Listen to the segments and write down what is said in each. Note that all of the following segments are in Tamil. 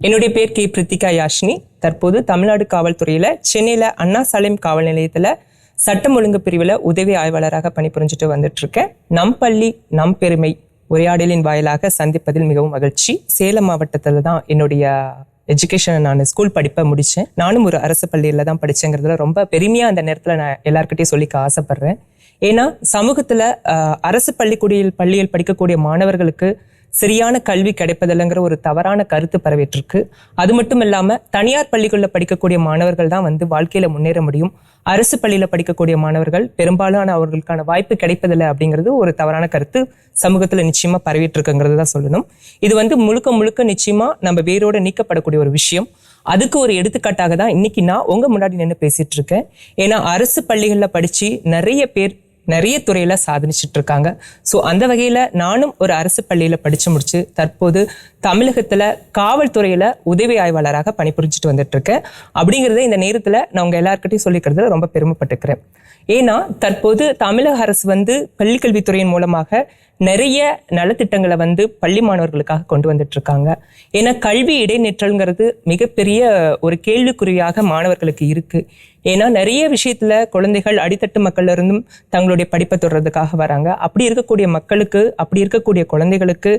என்னுடைய பேர் கே பிரித்திகா யாஷினி. தற்போது தமிழ்நாடு காவல்துறையில சென்னையில அண்ணா சாலையம் காவல் நிலையத்துல சட்டம் ஒழுங்கு பிரிவுல உதவி ஆய்வாளராக பணிபுரிஞ்சுட்டு வந்துட்டு இருக்கேன். நம் பள்ளி நம் பெருமை உரையாடலின் வாயிலாக சந்திப்பதில் மிகவும் மகிழ்ச்சி. சேலம் மாவட்டத்துல தான் என்னுடைய எஜுகேஷன், நான் ஸ்கூல் படிப்பை முடிச்சேன். நானும் ஒரு அரசு பள்ளியில தான் படிச்சேங்கிறதுல ரொம்ப பெருமையா அந்த நேரத்துல நான் எல்லார்கிட்டையும் சொல்லிக்க ஆசைப்படுறேன். ஏன்னா சமூகத்துல அரசு பள்ளியில் படிக்கக்கூடிய மாணவர்களுக்கு சரியான கல்வி கிடைப்பதில்லைங்கிற ஒரு தவறான கருத்து பரவிட்டிருக்கு. அது மட்டும் இல்லாம தனியார் பள்ளிகளில் படிக்கக்கூடிய மாணவர்கள் தான் வாழ்க்கையில முன்னேற முடியும். அரசு பள்ளியில படிக்கக்கூடிய மாணவர்கள் பெரும்பாலான அவர்களுக்கான வாய்ப்பு கிடைப்பதில்லை அப்படிங்கிறது ஒரு தவறான கருத்து சமூகத்துல நிச்சயமா பரவிட்டு இருக்குங்கிறது தான் சொல்லணும். இது முழுக்க முழுக்க நிச்சயமா நம்ம வேரோட நீக்கப்படக்கூடிய ஒரு விஷயம். அதுக்கு ஒரு எடுத்துக்காட்டாக தான் இன்னைக்கு நான் உங்க முன்னாடி நின்று பேசிட்டு இருக்கேன். ஏன்னா அரசு பள்ளிகள்ல படிச்சு நிறைய பேர் நிறைய துறையில சாதிச்சுட்டு இருக்காங்க. ஸோ அந்த வகையில நானும் ஒரு அரசு பள்ளியில படிச்சு முடிச்சு தற்போது தமிழகத்துல காவல்துறையில உதவி ஆய்வாளராக பணிபுரிஞ்சுட்டு வந்துட்டு இருக்கேன். அப்படிங்கிறத இந்த நேரத்துல நான் உங்க எல்லாருக்கிட்டையும் சொல்லிக்கிறதுல ரொம்ப பெருமைப்பட்டுக்கிறேன். ஏன்னா தற்போது தமிழக அரசு பள்ளிக்கல்வித்துறையின் மூலமாக நிறைய நலத்திட்டங்களை பள்ளி மாணவர்களுக்காக கொண்டு வந்துட்டு இருக்காங்க. ஏன்னா கல்வி இடைநிற்றல்ங்கிறது மிகப்பெரிய ஒரு கேள்விக்குறியாக மாணவர்களுக்கு இருக்கு. ஏன்னா நிறைய விஷயத்துல குழந்தைகள் அடித்தட்டு மக்கள்ல இருந்தும் தங்களுடைய படிப்பை தொடர்றதுக்காக வராங்க. அப்படி இருக்கக்கூடிய மக்களுக்கு, அப்படி இருக்கக்கூடிய குழந்தைகளுக்கு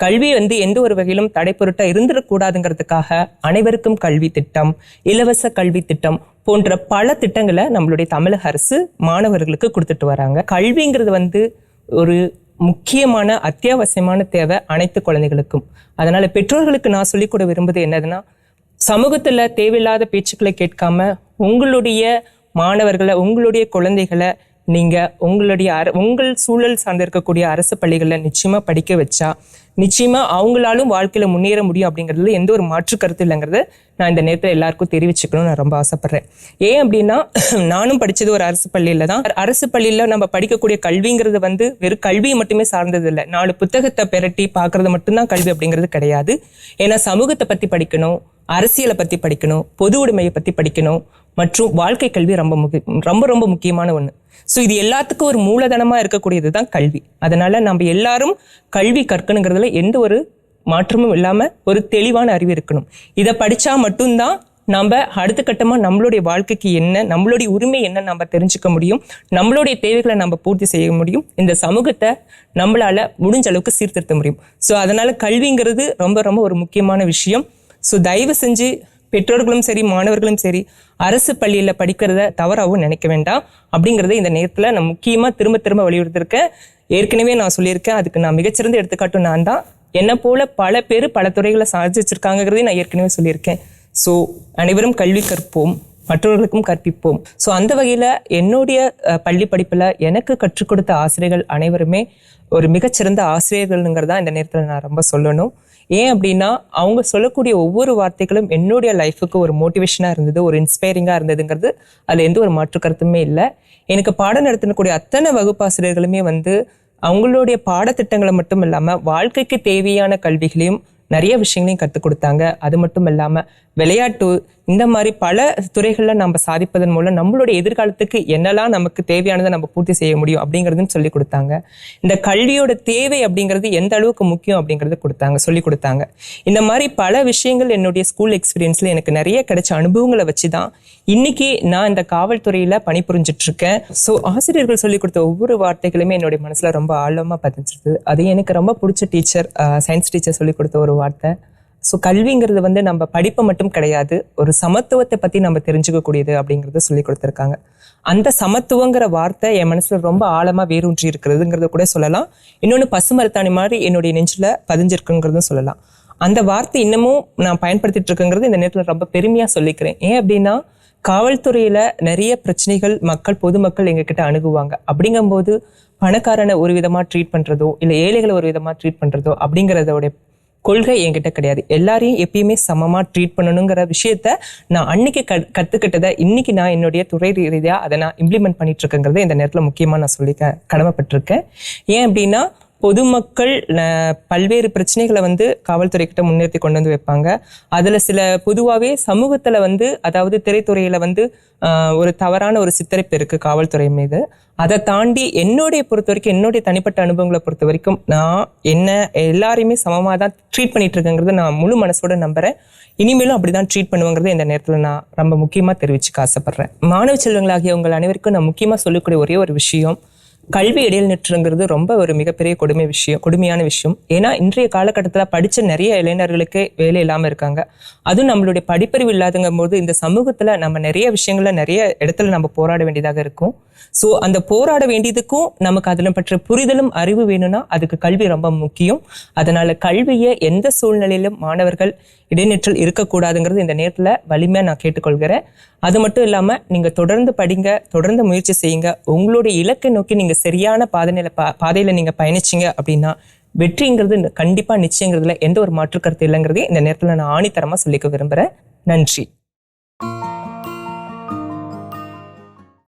கல்வி எந்த ஒரு வகையிலும் தடைப்பொருட்டா இருந்துடக்கூடாதுங்கிறதுக்காக அனைவருக்கும் கல்வி திட்டம், இலவச கல்வி திட்டம் போன்ற பல திட்டங்களை நம்மளுடைய தமிழக அரசு மாணவர்களுக்கு கொடுத்துட்டு வராங்க. கல்விங்கிறது ஒரு முக்கியமான அத்தியாவசியமான தேவை அனைத்து குழந்தைகளுக்கும். அதனால பெற்றோர்களுக்கு நான் சொல்லிக் கூட விரும்புவது என்னதுன்னா, சமூகத்துல தேவையில்லாத பேச்சுக்களை கேட்காம உங்களுடைய மாணவர்களை, உங்களுடைய குழந்தைகளை நீங்க உங்கள் சூழல் சார்ந்து இருக்கக்கூடிய அரசு பள்ளிகளில் நிச்சயமா படிக்க வச்சா நிச்சயமா அவங்களாலும் வாழ்க்கையில முன்னேற முடியும் அப்படிங்கிறதுல எந்த ஒரு மாற்று கருத்து இல்லைங்கிறத நான் இந்த நேரத்தில் எல்லாருக்கும் தெரிவிச்சுக்கணும்னு நான் ரொம்ப ஆசைப்படுறேன். ஏன் அப்படின்னா நானும் படிச்சது ஒரு அரசு பள்ளியில தான். அரசு பள்ளியில நம்ம படிக்கக்கூடிய கல்விங்கிறது வெறும் கல்வியை மட்டுமே சார்ந்தது இல்லை. 4 புத்தகத்தை பெரட்டி பார்க்கறது மட்டும்தான் கல்வி அப்படிங்கிறது கிடையாது. ஏன்னா சமூகத்தை பத்தி படிக்கணும், அரசியலை பத்தி படிக்கணும், பொது உடைமையை பத்தி படிக்கணும், மற்றும் வாழ்க்கை கல்வி ரொம்ப ரொம்ப முக்கியமான ஒண்ணு. ஸோ இது எல்லாத்துக்கும் ஒரு மூலதனமா இருக்கக்கூடியது தான் கல்வி. அதனால நம்ம எல்லாரும் கல்வி கற்கணுங்கிறதுல எந்த ஒரு மாற்றமும் இல்லாம ஒரு தெளிவான அறிவு இருக்கணும். இதை படிச்சா மட்டும்தான் நம்ம அடுத்த கட்டமா நம்மளுடைய வாழ்க்கைக்கு என்ன, நம்மளுடைய உரிமை என்ன நம்ம தெரிஞ்சுக்க முடியும், நம்மளுடைய தேவைகளை நம்ம பூர்த்தி செய்ய முடியும், இந்த சமூகத்தை நம்மளால முடிஞ்ச அளவுக்கு சீர்திருத்த முடியும். ஸோ அதனால கல்விங்கிறது ரொம்ப ரொம்ப ஒரு முக்கியமான விஷயம். ஸோ தயவு செஞ்சு பெற்றோர்களும் சரி, மாணவர்களும் சரி, அரசு பள்ளியில படிக்கிறத தவறாகவும் நினைக்க வேண்டாம் அப்படிங்கறத இந்த நேரத்துல நான் முக்கியமா திரும்ப வலியுறுத்திருக்கேன். ஏற்கனவே நான் சொல்லியிருக்கேன், அதுக்கு நான் மிகச்சிறந்த எடுத்துக்காட்டும் நான் தான். என்ன போல பல பேர் பல துறைகளை சாதிச்சிருக்காங்கிறதையும் நான் ஏற்கனவே சொல்லியிருக்கேன். ஸோ அனைவரும் கல்வி கற்போம், மற்றவர்களுக்கும் கற்பிப்போம். ஸோ அந்த வகையில என்னுடைய பள்ளி படிப்புல எனக்கு கற்றுக் கொடுத்த ஆசிரியர்கள் அனைவருமே ஒரு மிகச்சிறந்த ஆசிரியர்கள்ங்கிறதா இந்த நேரத்துல நான் ரொம்ப சொல்லணும். ஏன் அப்படின்னா அவங்க சொல்லக்கூடிய ஒவ்வொரு வார்த்தைகளும் என்னுடைய லைஃபுக்கு ஒரு மோட்டிவேஷனா இருந்தது, ஒரு இன்ஸ்பைரிங்கா இருந்ததுங்கிறது அதுல எந்த ஒரு மாற்று கருத்துமே இல்லை. எனக்கு பாடம் நடத்தக்கூடிய அத்தனை வகுப்பாசிரியர்களுமே அவங்களுடைய பாடத்திட்டங்களை மட்டும் இல்லாம வாழ்க்கைக்கு தேவையான கல்விகளையும் நிறைய விஷயங்களையும் கற்றுக் கொடுத்தாங்க. அது மட்டும் இல்லாம விளையாட்டு, இந்த மாதிரி பல துறைகள்ல நம்ம சாதிப்பதன் மூலம் நம்மளுடைய எதிர்காலத்துக்கு என்னெல்லாம் நமக்கு தேவையானதை நம்ம பூர்த்தி செய்ய முடியும் அப்படிங்கிறதும் சொல்லி கொடுத்தாங்க. இந்த கல்வியோட தேவை அப்படிங்கிறது எந்த அளவுக்கு முக்கியம் அப்படிங்கறது சொல்லி கொடுத்தாங்க. இந்த மாதிரி பல விஷயங்கள் என்னுடைய ஸ்கூல் எக்ஸ்பீரியன்ஸ்ல எனக்கு நிறைய கிடைச்ச அனுபவங்களை வச்சுதான் இன்னைக்கு நான் இந்த காவல்துறையில பணிபுரிஞ்சிட்டு இருக்கேன். ஸோ ஆசிரியர்கள் சொல்லி கொடுத்த ஒவ்வொரு வார்த்தைகளுமே என்னுடைய மனசுல ரொம்ப ஆழமா பதிஞ்சிருது. அது எனக்கு ரொம்ப பிடிச்ச டீச்சர், சயின்ஸ் டீச்சர் சொல்லி கொடுத்த ஒரு வார்த்தை. ஸோ கல்விங்கிறது நம்ம படிப்பு மட்டும் கிடையாது, ஒரு சமத்துவத்தை பத்தி நம்ம தெரிஞ்சுக்கக்கூடியது அப்படிங்கறத சொல்லி கொடுத்துருக்காங்க. அந்த சமத்துவங்கிற வார்த்தை என் மனசுல ரொம்ப ஆழமா வேரூன்றி இருக்கிறதுங்கிறத கூட சொல்லலாம். இன்னொன்னு பசுமரத்தாணி மாதிரி என்னுடைய நெஞ்சில பதிஞ்சிருக்குங்கிறதும் சொல்லலாம். அந்த வார்த்தை இன்னமும் நான் பயன்படுத்திட்டு இருக்குங்கிறது இந்த நேரத்துல ரொம்ப பெருமையா சொல்லிக்கிறேன். ஏன் அப்படின்னா காவல்துறையில நிறைய பிரச்சனைகள் பொதுமக்கள் எங்ககிட்ட அணுகுவாங்க. அப்படிங்கும்போது பணக்காரனை ஒரு விதமா ட்ரீட் பண்றதோ இல்ல ஏழைகளை ஒரு விதமா ட்ரீட் பண்றதோ அப்படிங்கறதோட கொள்கை என்கிட்ட கிடையாது. எல்லாரையும் எப்பயுமே சமமா ட்ரீட் பண்ணணுங்கிற விஷயத்த நான் அன்னைக்கு கத்துக்கிட்டதை இன்னைக்கு நான் என்னுடைய துறை ரீதியா அதை நான் இம்ப்ளிமெண்ட் பண்ணிட்டு இருக்கேங்கிறத இந்த நேரத்துல முக்கியமா நான் சொல்லி கடமைப்பட்டிருக்கேன். ஏன் அப்படின்னா பொதுமக்கள் பல்வேறு பிரச்சனைகளை வந்து காவல்துறை கிட்ட முன்னிறுத்தி கொண்டு வந்து வைப்பாங்க. அதுல சில பொதுவாகவே சமூகத்துல வந்து, அதாவது திரைத்துறையில வந்து ஒரு தவறான ஒரு சித்தரிப்பு இருக்கு காவல்துறை மீது. அதை தாண்டி என்னுடைய பொறுத்த வரைக்கும், என்னுடைய தனிப்பட்ட அனுபவங்களை பொறுத்த வரைக்கும், நான் எல்லாரையுமே சமமாக தான் ட்ரீட் பண்ணிட்டு இருக்கேங்கிறத நான் முழு மனசோட நம்புறேன். இனிமேலும் அப்படிதான் ட்ரீட் பண்ணுவாங்கிறத இந்த நேரத்தில் நான் ரொம்ப முக்கியமா தெரிவிச்சுக்க ஆசைப்படுறேன். மாணவ செல்வங்களாகிய உங்கள் அனைவருக்கும் நான் முக்கியமா சொல்லக்கூடிய ஒரே ஒரு விஷயம், கல்வி இடைநிற்றங்கிறது ரொம்ப ஒரு மிகப்பெரிய கொடுமையான விஷயம். ஏன்னா இன்றைய காலகட்டத்தில் படிச்ச நிறைய இளைஞர்களுக்கு வேலை இல்லாமல் இருக்காங்க. அதுவும் நம்மளுடைய படிப்பறிவு இல்லாதங்கும் போது இந்த சமூகத்துல நம்ம நிறைய விஷயங்கள்ல நிறைய இடத்துல நம்ம போராட வேண்டியதாக இருக்கும். ஸோ அந்த போராட வேண்டியதுக்கும் நமக்கு அதில் பற்ற புரிதலும் அறிவு வேணும்னா அதுக்கு கல்வி ரொம்ப முக்கியம். அதனால கல்வியை எந்த சூழ்நிலையிலும் மாணவர்கள் இடைநிற்றல் இருக்கக்கூடாதுங்கிறது இந்த நேரத்தில் வலிமையாக நான் கேட்டுக்கொள்கிறேன். அது மட்டும் இல்லாமல் நீங்கள் தொடர்ந்து படிங்க, தொடர்ந்து முயற்சி செய்யுங்க. உங்களுடைய இலக்கை நோக்கி நீங்கள் சரியான பாதையில் நீங்கள் பயணிச்சிங்க அப்படின்னா வெற்றிங்கிறது கண்டிப்பாக நிச்சயங்கிறதுல எந்த ஒரு மாற்று கருத்து இல்லைங்கிறதே இந்த நேரத்தில் நான் ஆணித்தரமாக சொல்லிக்க விரும்புகிறேன். நன்றி.